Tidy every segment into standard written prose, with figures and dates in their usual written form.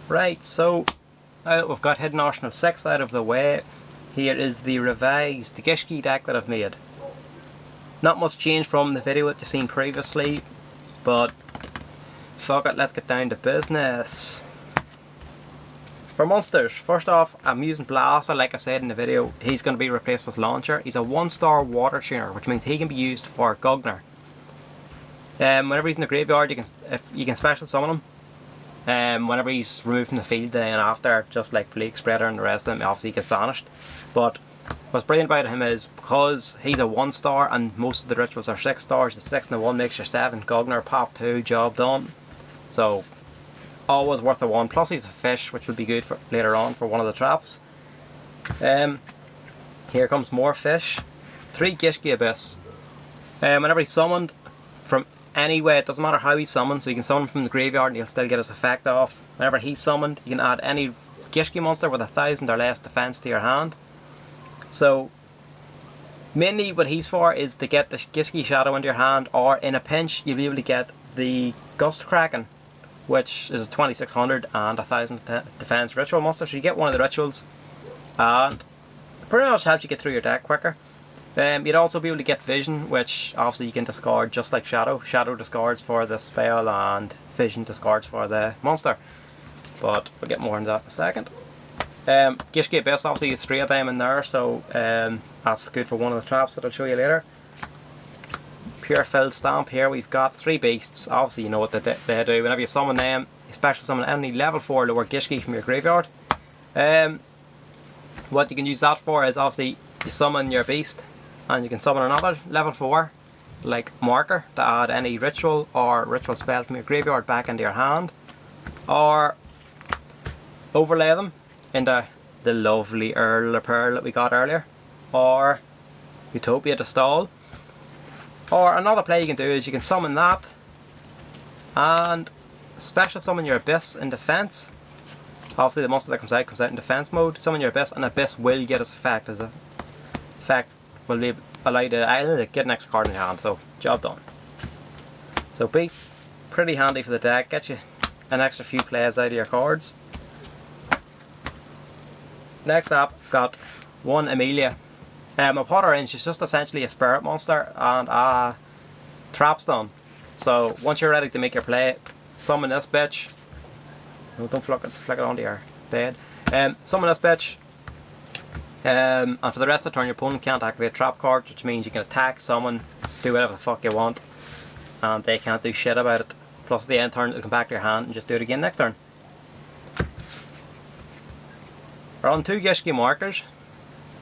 Right, so we've got Hidden Arsenal 6 out of the way. Here is the revised Gishki deck that I've made. Not much change from the video that you've seen previously, but fuck it, let's get down to business. For monsters, first off, I'm using Blaster, like I said in the video. He's going to be replaced with Launcher. He's a 1-star water tuner, which means he can be used for Gugner. Whenever he's in the graveyard, you can special summon him. Whenever he's removed from the field then after, just like Plague Spreader and the rest of them, obviously he gets banished. But what's brilliant about him is, because he's a 1-star and most of the rituals are 6 stars, the 6 and the 1 makes your 7. Gugner, pop 2, job done. So, always worth a 1. Plus he's a fish, which will be good for later on for one of the traps. Here comes more fish. 3 Gishki Abyss. Whenever he's summoned from anywhere, it doesn't matter how he's summoned, so you can summon him from the graveyard and he'll still get his effect off. Whenever he's summoned, you can add any Gishki monster with 1,000 or less defense to your hand. So, mainly what he's for is to get the Gishki Shadow into your hand, or in a pinch, you'll be able to get the Gust Kraken, which is a 2600 and 1000 defense ritual monster. So you get one of the rituals and it pretty much helps you get through your deck quicker. You'd also be able to get Vision, which obviously you can discard just like Shadow. Shadow discards for the spell and Vision discards for the monster. But we'll get more into that in a second. Gishki Abyss, obviously 3 of them in there, so that's good for one of the traps that I'll show you later. Pure Filled Stamp, here we've got 3 beasts. Obviously you know what they do. Whenever you summon them, you special summon any level 4 lower Gishki from your graveyard. What you can use that for is, obviously you summon your beast and you can summon another level 4 like Marker to add any ritual or ritual spell from your graveyard back into your hand, or overlay them into the lovely Earl of Pearl that we got earlier, or Utopia to stall. Or another play you can do is you can summon that and special summon your Abyss in defense. Obviously the monster that comes out in defense mode. Summon your Abyss and Abyss will get its effect. As a effect will be allowed to get an extra card in your hand, so job done. So Beast, pretty handy for the deck, get you an extra few plays out of your cards. Next up, got 1 Amelia. A pot orange is just essentially a spirit monster and a trap stun. So once you're ready to make your play, summon this bitch. No, don't flick it onto your bed. Summon this bitch. And for the rest of the turn, your opponent can't activate trap cards, which means you can attack, summon, do whatever the fuck you want, and they can't do shit about it. Plus at the end turn, it'll come back to your hand and just do it again next turn. We're on 2 Gishki markers.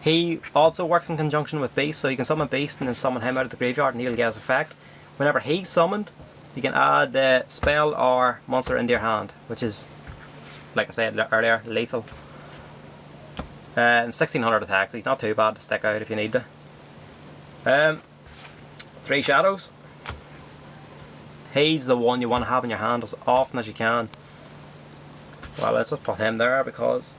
He also works in conjunction with Beast, so you can summon Beast and then summon him out of the graveyard and he'll get his effect. Whenever he's summoned, you can add the spell or monster into your hand, which is, like I said earlier, lethal. 1600 attack, so he's not too bad to stick out if you need to. 3 Shadows. He's the one you want to have in your hand as often as you can. Well, let's just put him there because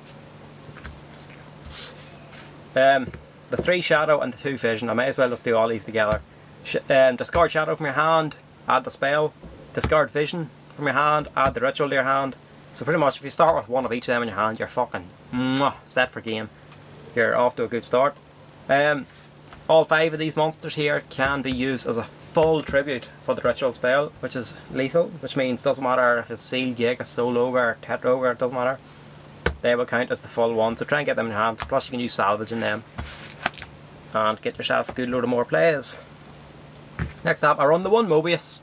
the 3 Shadow and the 2 Vision, I may as well just do all these together. Discard Shadow from your hand, add the spell. Discard Vision from your hand, add the ritual to your hand. So pretty much if you start with 1 of each of them in your hand, you're fucking set for game. You're off to a good start. All 5 of these monsters here can be used as a full tribute for the ritual spell, which is lethal, which means doesn't matter if it's Seal, Giga, Soul Ogre, Tetra Ogre, it doesn't matter. They will count as the full one, so try and get them in your hand. Plus you can use salvage in them and get yourself a good load of more plays. Next up, I run the 1 Mobius.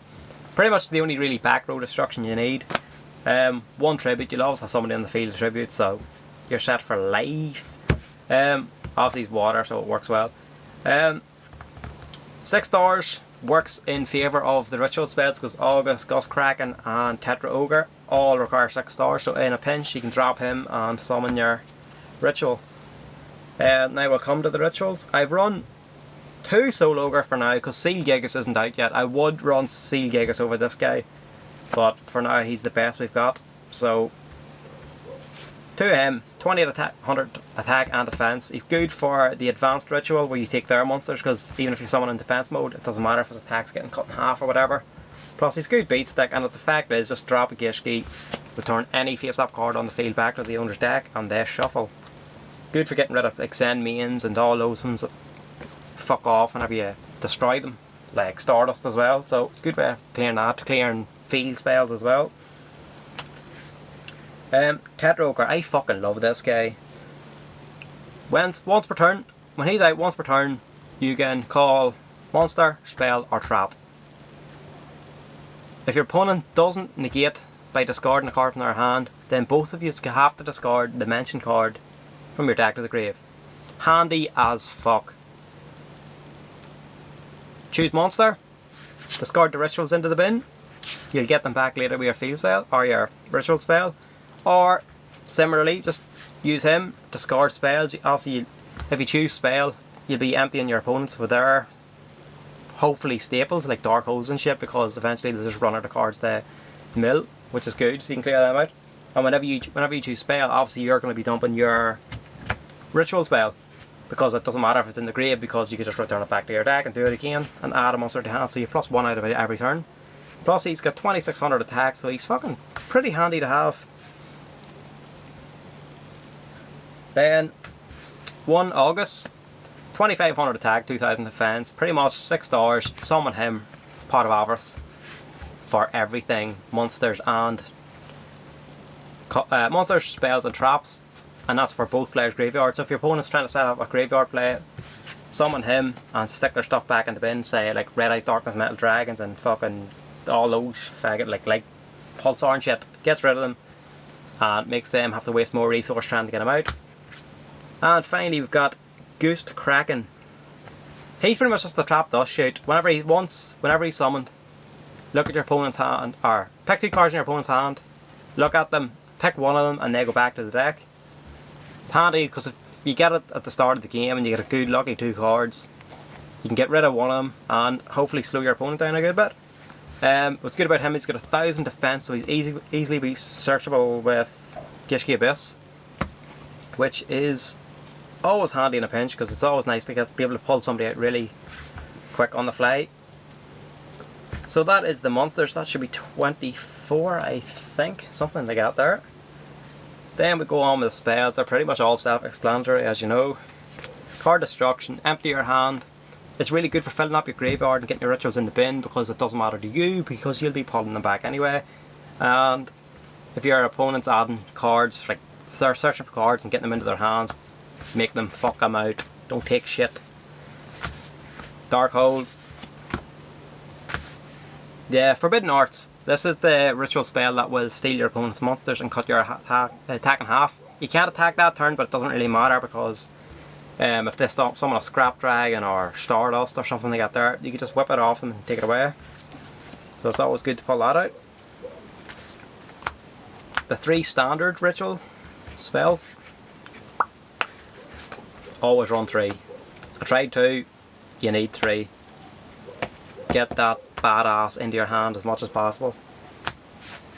Pretty much the only really back row destruction you need. 1 tribute, you'll always have somebody on the field to tribute, so you're set for life. Obviously he's water, so it works well. 6 stars works in favour of the ritual spells because August, Gust Kraken and Tetra Ogre all require 6 stars, so in a pinch you can drop him and summon your ritual. Now we'll come to the rituals. I've run 2 Soul Ogre for now because Seal Gigas isn't out yet. I would run Seal Gigas over this guy, but for now he's the best we've got. So 2 of him, 20 attack, 100 attack and defense. He's good for the advanced ritual where you take their monsters, because even if you summon in defense mode, it doesn't matter if his attack's getting cut in half or whatever. Plus he's good beat stick, and its effect is just drop a Gishki, Return any face-up card on the field back to the owner's deck, and they shuffle. Good for getting rid of like Send Mains and all those ones that fuck off whenever you destroy them. Like Stardust as well, so it's a good way of clearing that, clearing field spells as well. Tetroker, I fucking love this guy. Once per turn, when he's out once per turn, you can call monster, spell, or trap. If your opponent doesn't negate by discarding a card from their hand, then both of you have to discard the mentioned card from your deck to the grave. Handy as fuck. Choose monster, discard the rituals into the bin. You'll get them back later with your field spell or your ritual spell. Or similarly, just use him, discard spells. Obviously, if you choose spell, you'll be emptying your opponents with their hopefully staples like dark holes and shit, because eventually they'll just run out of cards to mill, which is good, so you can clear them out. And whenever you choose spell, obviously you're going to be dumping your ritual spell, because it doesn't matter if it's in the grave, because you can just return it back to your deck and do it again and add a monster to hand, so you plus 1 out of it every turn. Plus he's got 2600 attack, so he's fucking pretty handy to have. Then 1 August, 2500 attack, 2000 defense, pretty much 6 stars. Summon him, Pot of Avarice, for everything, monsters and monsters, spells and traps, and that's for both players' graveyards. So if your opponent's trying to set up a graveyard play, summon him and stick their stuff back in the bin, say like Red Eyes Darkness Metal Dragons and fucking all those faggot like Pulsar and shit, gets rid of them and makes them have to waste more resource trying to get them out. And finally we've got Ghost Kraken. He's pretty much just the trap dust shoot. Whenever he's summoned, look at your opponent's hand, or pick 2 cards in your opponent's hand, look at them, pick one of them and they go back to the deck. It's handy because if you get it at the start of the game and you get a good lucky 2 cards, you can get rid of one of them and hopefully slow your opponent down a good bit. What's good about him is he's got 1000 defense, so he's easily be searchable with Gishki Abyss, which is always handy in a pinch, because it's always nice to be able to pull somebody out really quick on the fly. So that is the monsters. That should be 24, I think, something like that there. Then we go on with the spells. They're pretty much all self-explanatory, as you know. Card destruction, empty your hand. It's really good for filling up your graveyard and getting your rituals in the bin, because it doesn't matter to you, because you'll be pulling them back anyway. And if your opponent's adding cards, like they're searching for cards and getting them into their hands, make them fuck them out. Don't take shit. Dark Hole. Yeah, Forbidden Arts. This is the ritual spell that will steal your opponent's monsters and cut your attack in half. You can't attack that turn, but it doesn't really matter, because if they stop summon a Scrap Dragon or Stardust or something like that there, you can just whip it off them and take it away. So it's always good to pull that out. The 3 standard ritual spells. Always run 3. I tried 2, you need 3. Get that badass into your hand as much as possible.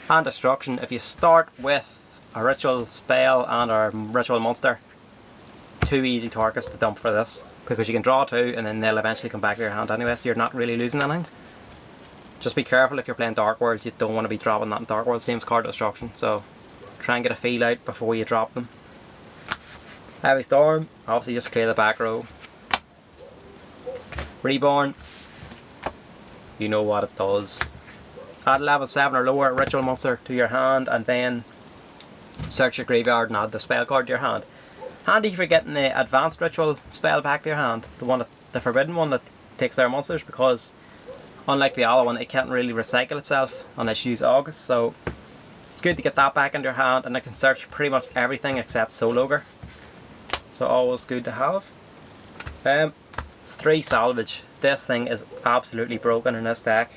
And destruction, if you start with a ritual spell and a ritual monster, 2 easy targets to dump for this, because you can draw 2 and then they'll eventually come back to your hand anyway, so you're not really losing anything. Just be careful if you're playing Dark Worlds, you don't want to be dropping that in Dark Worlds, same as card destruction, so try and get a feel out before you drop them. Heavy Storm, obviously just clear the back row. Reborn, you know what it does. Add level 7 or lower ritual monster to your hand, and then search your graveyard and add the spell card to your hand. Handy for getting the advanced ritual spell back to your hand, the forbidden one that takes their monsters, because unlike the other one, it can't really recycle itself unless you use August, so it's good to get that back into your hand, and it can search pretty much everything except Soul Ogre. So always good to have. It's 3 salvage. This thing is absolutely broken in this deck.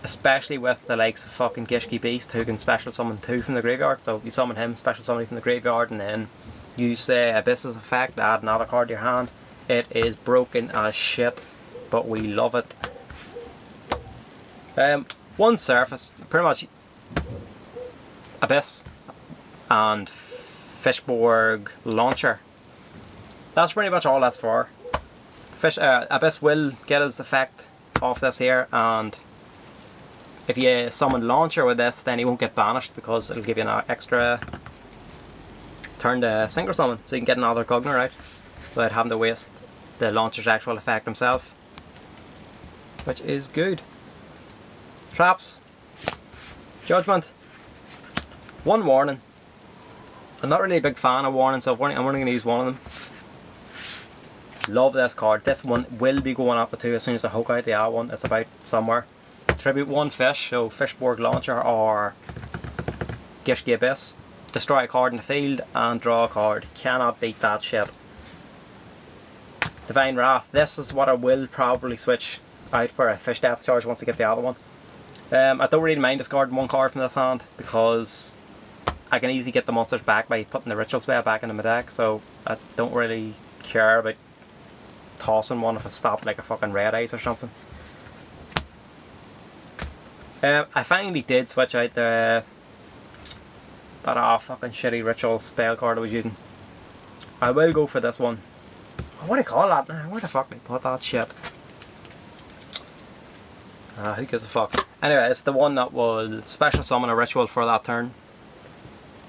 Especially with the likes of fucking Gishki Beast, who can special summon 2 from the graveyard. So you summon him, special somebody from the graveyard, and then use Abyss's effect, add another card to your hand. It is broken as shit, but we love it. 1 surface, pretty much Abyss and Fishborg Launcher. That's pretty much all that's for. Abyss will get his effect off this here, and if you summon Launcher with this, then he won't get banished because it'll give you an extra turn to Synchro Summon, so you can get another Gugner out without having to waste the Launcher's actual effect himself, which is good. Traps. Judgment. One warning. I'm not really a big fan of warnings, so I'm only going to use one of them. Love this card. This one will be going up to 2 as soon as I hook out the other one. It's about somewhere. Tribute 1 fish, so Fishborg Launcher or Gishki Abyss. Destroy a card in the field and draw a card. Cannot beat that shit. Divine Wrath. This is what I will probably switch out for a Fish Depth Charge once I get the other one. I don't really mind discarding one card from this hand because I can easily get the monsters back by putting the Ritual Spell back into my deck, so I don't really care about tossing one if it stopped like a fucking Red Eyes or something. I finally did switch out that fucking shitty Ritual Spell card I was using. I will go for this one. Oh, what do you call that now? Where the fuck did I put that shit? Who gives a fuck? Anyway, it's the one that will special summon a ritual for that turn.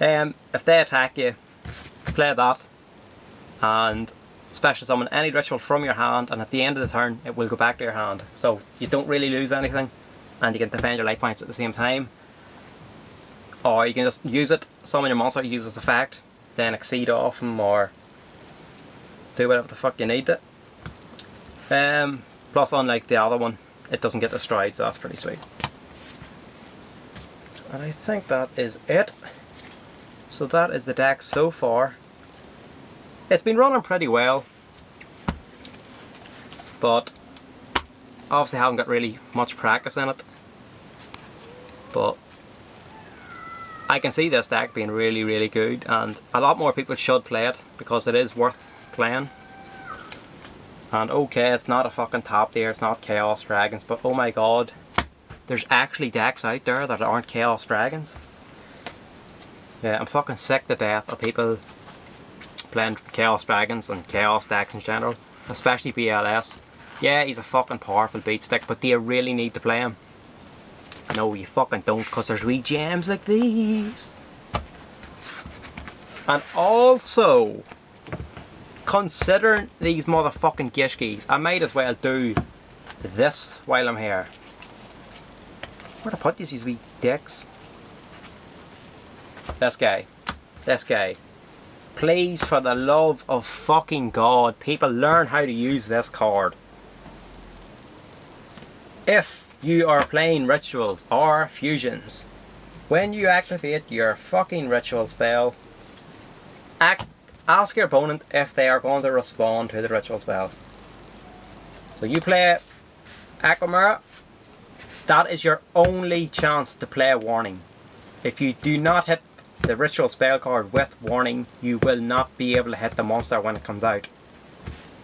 If they attack you, play that and special summon any ritual from your hand, and at the end of the turn it will go back to your hand. So you don't really lose anything and you can defend your life points at the same time. Or you can just use it, summon your monster, use its effect, then exceed off them or do whatever the fuck you need it. Plus, unlike the other one, it doesn't get destroyed, so that's pretty sweet. And I think that is it. So that is the deck so far. It's been running pretty well, but obviously haven't got really much practice in it. But I can see this deck being really good, and a lot more people should play it because it is worth playing. And okay, it's not a fucking top tier, it's not Chaos Dragons, but oh my god, there's actually decks out there that aren't Chaos Dragons. Yeah, I'm fucking sick to death of people playing Chaos Dragons and Chaos decks in general, especially BLS. Yeah, he's a fucking powerful beat stick, but do you really need to play him? No, you fucking don't, because there's wee gems like these. And also, considering these motherfucking Gishkis, I might as well do this while I'm here. Where to put these wee dicks? This guy. Please, for the love of fucking God, people learn how to use this card. If you are playing rituals or fusions, when you activate your fucking ritual spell, ask your opponent if they are going to respond to the ritual spell. So you play Aquamara, that is your only chance to play a warning. If you do not hit the ritual spell card with warning, you will not be able to hit the monster when it comes out.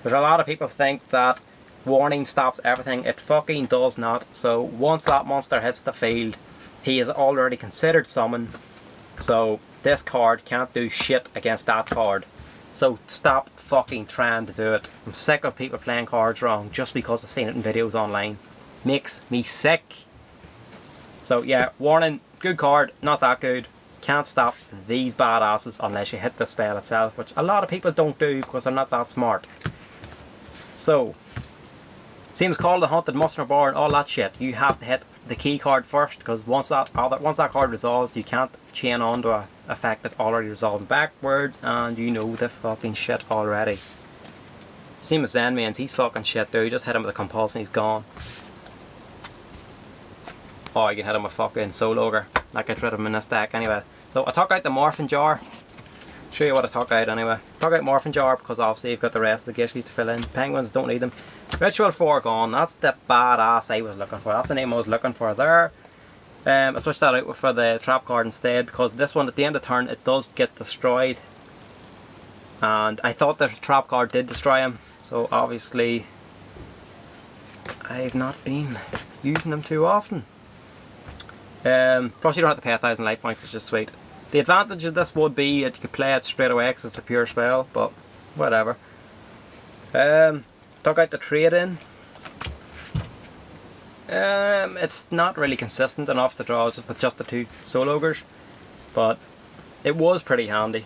There's a lot of people think that warning stops everything. It fucking does not. So once that monster hits the field, he is already considered summoned. So this card can't do shit against that card. So stop fucking trying to do it. I'm sick of people playing cards wrong just because I've seen it in videos online. Makes me sick. So yeah, warning, good card, not that good. Can't stop these badasses unless you hit the spell itself, which a lot of people don't do because they're not that smart. So, same as Call the Hunted, Muster Bar, all that shit. You have to hit the key card first, because once that card resolves, you can't chain on to an effect that's already resolved backwards, and you know the fucking shit already. Same as Zenman's, he's fucking shit dude. Just hit him with a compulsion, he's gone. Oh, you can hit him with fucking Soul Ogre. That gets rid of him in this deck anyway. So I took out the Morphin Jar. Show you what I took out anyway. Took out Morphin Jar because obviously you've got the rest of the Gishkis to fill in. Penguins, don't need them. Ritual 4 gone. That's the badass I was looking for. That's the name I was looking for there. I switched that out for the trap card instead because this one at the end of turn it does get destroyed. And I thought the trap card did destroy him. So obviously I've not been using them too often. Plus you don't have to pay 1,000 life points, which is sweet. The advantage of this would be that you could play it straight away because it's a pure spell, but whatever. Took out the trade-in. It's not really consistent enough to draw just with just the 2 soul ogres, but it was pretty handy,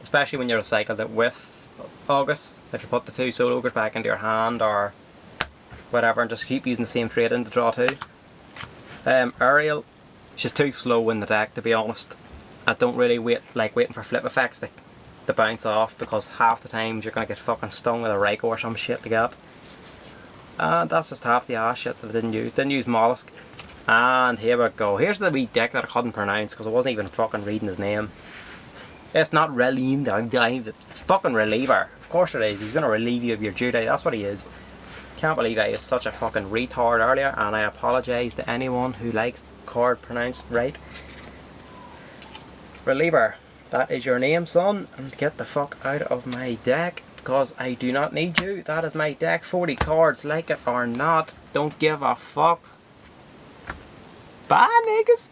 especially when you recycled it with August. If you put the 2 soul ogres back into your hand or whatever and just keep using the same trade in to draw 2. Ariel, she's too slow in the deck, to be honest. I don't really like waiting for flip effects to bounce off, because half the times you're going to get fucking stung with a Raikou or some shit to get. And that's just half the ass shit that I didn't use. Didn't use Mollusk. And here we go. Here's the wee deck that I couldn't pronounce because I wasn't even fucking reading his name. It's not Relieve, it's fucking Reliever. Of course it is. He's going to relieve you of your duty. That's what he is. Can't believe I was such a fucking retard earlier, and I apologise to anyone who likes card pronounced right. Reliever, that is your name, son, and get the fuck out of my deck, because I do not need you. That is my deck, 40 cards, like it or not. Don't give a fuck. Bye, niggas.